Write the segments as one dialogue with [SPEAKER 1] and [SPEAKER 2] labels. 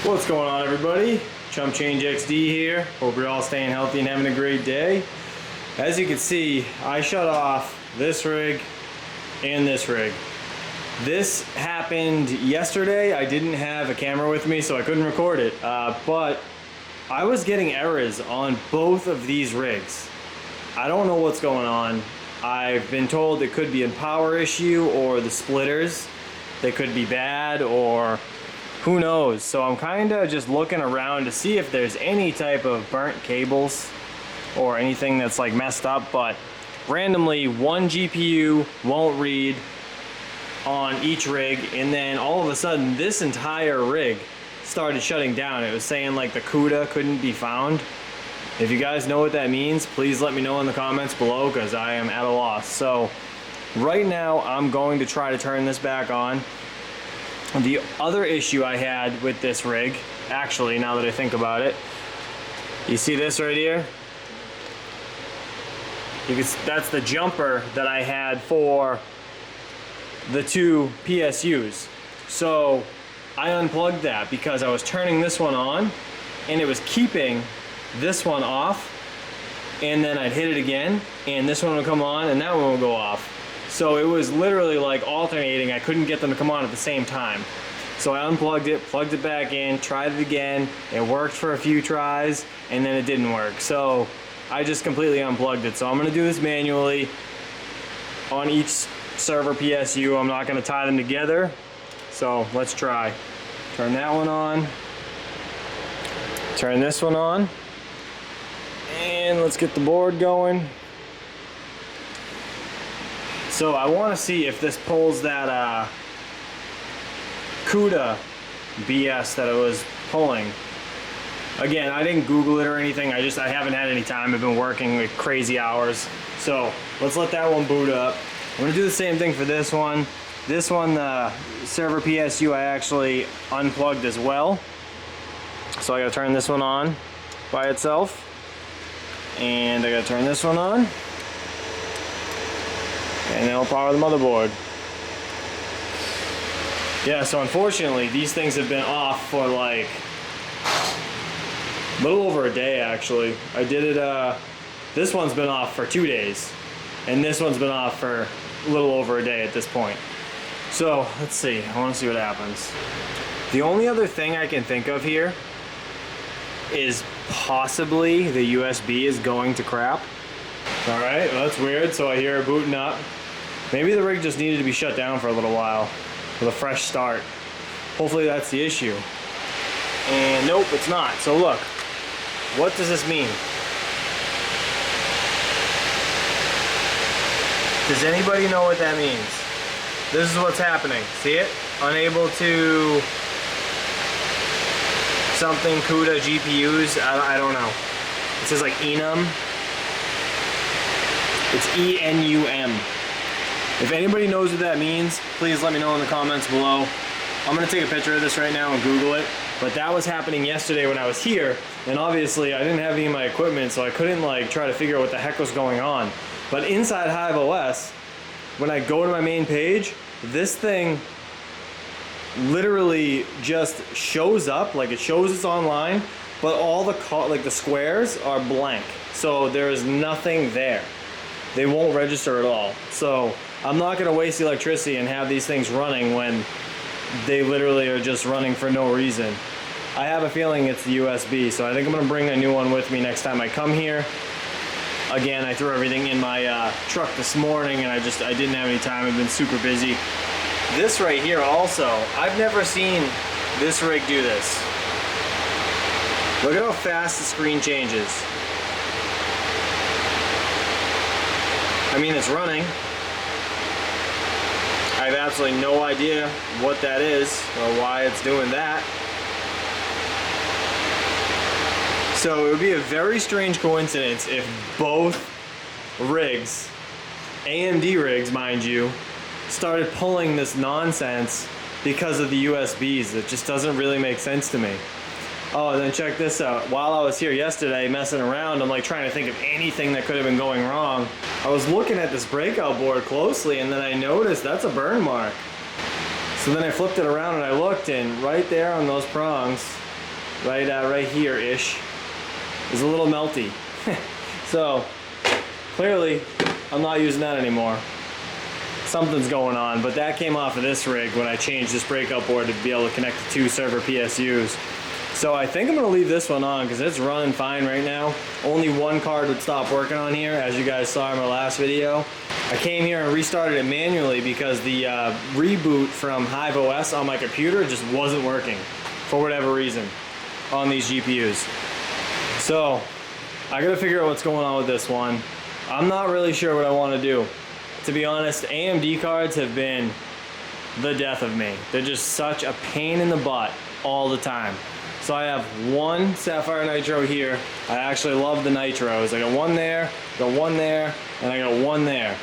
[SPEAKER 1] What's going on, everybody? ChumpChangeXD here. Hope you're all staying healthy and having a great day. As you can see, I shut off this rig and this rig. This happened yesterday. I didn't have a camera with me, so I couldn't record it. But I was getting errors on both of these rigs. I don't know what's going on. I've been told it could be a power issue or the splitters. They could be bad, or who knows. So I'm kind of just looking around to see if there's any type of burnt cables or anything that's like messed up. But randomly, one GPU won't read on each rig, and then all of a sudden this entire rig started shutting down. It was saying like the CUDA couldn't be found. If you guys know what that means, please let me know in the comments below, because I am at a loss. So right now I'm going to try to turn this back on. The other issue I had with this rig, actually, now that I think about it, you see this right here? That's the jumper that I had for the two PSUs. So I unplugged that because I was turning this one on and it was keeping this one off, and then I'd hit it again and this one would come on and that one would go off. So it was literally like alternating. I couldn't get them to come on at the same time. So I unplugged it, plugged it back in, tried it again. It worked for a few tries and then it didn't work. So I just completely unplugged it. So I'm gonna do this manually on each server PSU. I'm not gonna tie them together. So let's try. Turn that one on. Turn this one on. And let's get the board going. So I want to see if this pulls that CUDA BS that it was pulling. Again, I didn't Google it or anything. I haven't had any time. I've been working like crazy hours. So let's let that one boot up. I'm going to do the same thing for this one. This one, the server PSU, I actually unplugged as well. So I got to turn this one on by itself. And I got to turn this one on. And it'll power the motherboard. Yeah, so unfortunately, these things have been off for like a little over a day, actually. I did it, this one's been off for 2 days. And this one's been off for a little over a day at this point. So, let's see. I want to see what happens. The only other thing I can think of here is possibly the USB is going to crap. Alright, well, that's weird. So I hear it booting up. Maybe the rig just needed to be shut down for a little while with a fresh start. Hopefully that's the issue. And nope, it's not. So look, what does this mean? Does anybody know what that means? This is what's happening. See it? Unable to something CUDA GPUs. I don't know. It says like enum. It's ENUM. If anybody knows what that means, please let me know in the comments below. I'm gonna take a picture of this right now and Google it. But that was happening yesterday when I was here, and obviously I didn't have any of my equipment, so I couldn't like try to figure out what the heck was going on. But inside HiveOS, when I go to my main page, this thing literally just shows up, like it shows it's online, but all the squares are blank. So there is nothing there. They won't register at all. So I'm not gonna waste electricity and have these things running when they literally are just running for no reason. I have a feeling it's the USB, so I think I'm gonna bring a new one with me next time I come here. Again, I threw everything in my truck this morning and I didn't have any time. I've been super busy. This right here also, I've never seen this rig do this. Look at how fast the screen changes. I mean, it's running. I have absolutely no idea what that is or why it's doing that. So it would be a very strange coincidence if both rigs, AMD rigs mind you, started pulling this nonsense because of the USBs. It just doesn't really make sense to me. Oh, and then check this out. While I was here yesterday messing around, I'm like trying to think of anything that could have been going wrong. I was looking at this breakout board closely and then I noticed that's a burn mark. So then I flipped it around and I looked, and right there on those prongs, right here-ish, is a little melty. So clearly I'm not using that anymore. Something's going on, but that came off of this rig when I changed this breakout board to be able to connect to 2 server PSUs. So I think I'm gonna leave this one on because it's running fine right now. Only one card would stop working on here, as you guys saw in my last video. I came here and restarted it manually because the reboot from HiveOS on my computer just wasn't working for whatever reason on these GPUs. So I gotta figure out what's going on with this one. I'm not really sure what I want to do. To be honest, AMD cards have been the death of me. They're just such a pain in the butt all the time. So I have one Sapphire Nitro here. I actually love the Nitros. I got one there, and I got one there.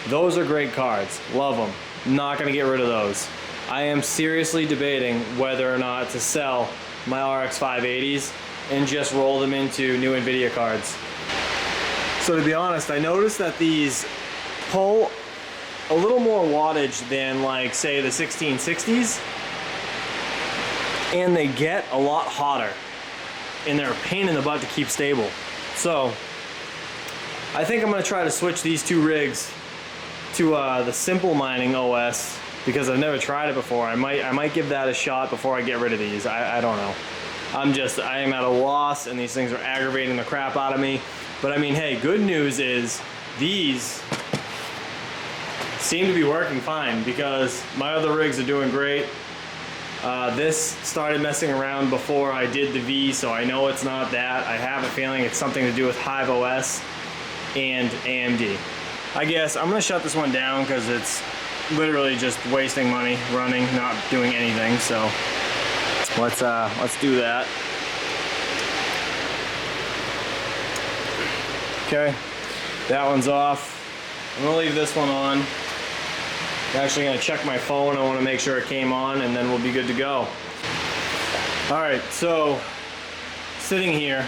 [SPEAKER 1] Those are great cards. Love them. Not gonna get rid of those. I am seriously debating whether or not to sell my RX580s and just roll them into new NVIDIA cards. So to be honest, I noticed that these pull a little more wattage than, like, say, the 1660s, and they get a lot hotter, and they're a pain in the butt to keep stable. So I think I'm gonna try to switch these 2 rigs to the simple mining OS because I've never tried it before. I might give that a shot before I get rid of these. I don't know. I am at a loss, and these things are aggravating the crap out of me. But I mean, hey, good news is these seem to be working fine because my other rigs are doing great. This started messing around before I did the V, so I know it's not that. I have a feeling it's something to do with HiveOS and AMD. I guess I'm gonna shut this one down because it's literally just wasting money running, not doing anything. So let's do that. Okay, that one's off. I'm gonna leave this one on. I'm actually gonna check my phone. I wanna make sure it came on, and then we'll be good to go. All right, so sitting here,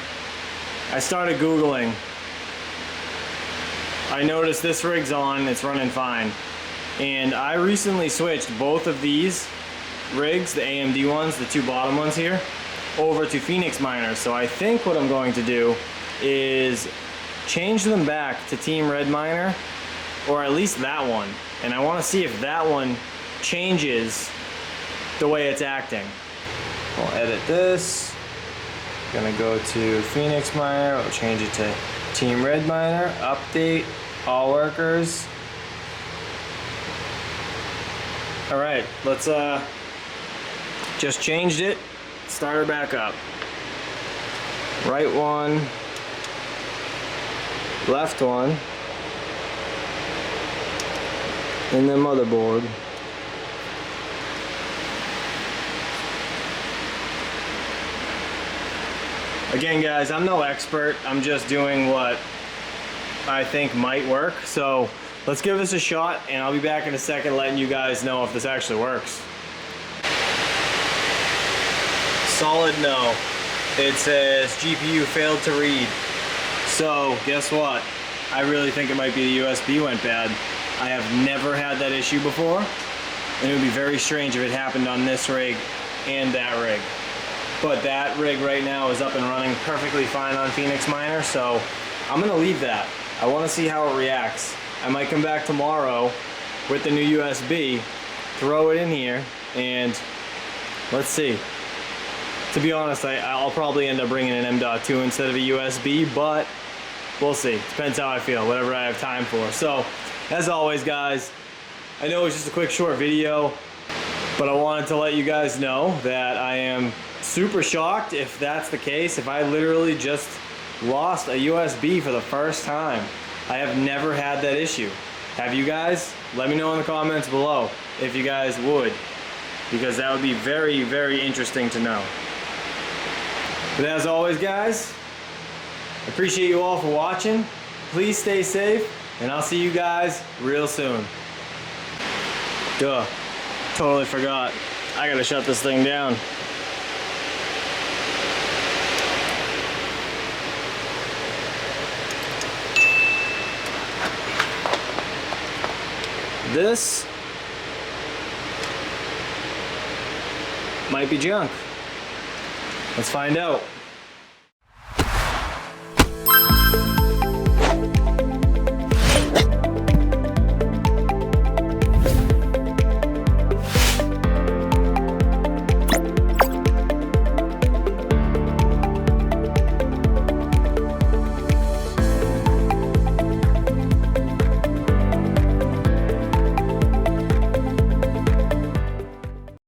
[SPEAKER 1] I started Googling. I noticed this rig's on, it's running fine. And I recently switched both of these rigs, the AMD ones, the 2 bottom ones here, over to Phoenix miners. So I think what I'm going to do is change them back to TeamRed miner, or at least that one. And I want to see if that one changes the way it's acting. I'll edit this. Gonna go to Phoenix miner. I'll change it to TeamRed miner. Update all workers. All right, let's just changed it. Start her back up. Right one, left one, and then motherboard. Again, guys, I'm no expert. I'm just doing what I think might work. So let's give this a shot, and I'll be back in a second letting you guys know if this actually works. Solid no. It says GPU failed to read. So guess what? I really think it might be the USB went bad. I have never had that issue before, and it would be very strange if it happened on this rig and that rig. But that rig right now is up and running perfectly fine on Phoenix Miner, so I'm gonna leave that. I wanna see how it reacts. I might come back tomorrow with the new USB, throw it in here, and let's see. To be honest, I'll probably end up bringing an M.2 instead of a USB, but we'll see. Depends how I feel, whatever I have time for. So, as always, guys, I know it's just a quick short video, but I wanted to let you guys know that I am super shocked if that's the case. If I literally just lost a USB for the first time. I have never had that issue. Have you guys? Let me know in the comments below if you guys would, because that would be very, very interesting to know. But as always, guys, I appreciate you all for watching. Please stay safe, and I'll see you guys real soon. Duh, totally forgot. I gotta shut this thing down. This might be junk. Let's find out.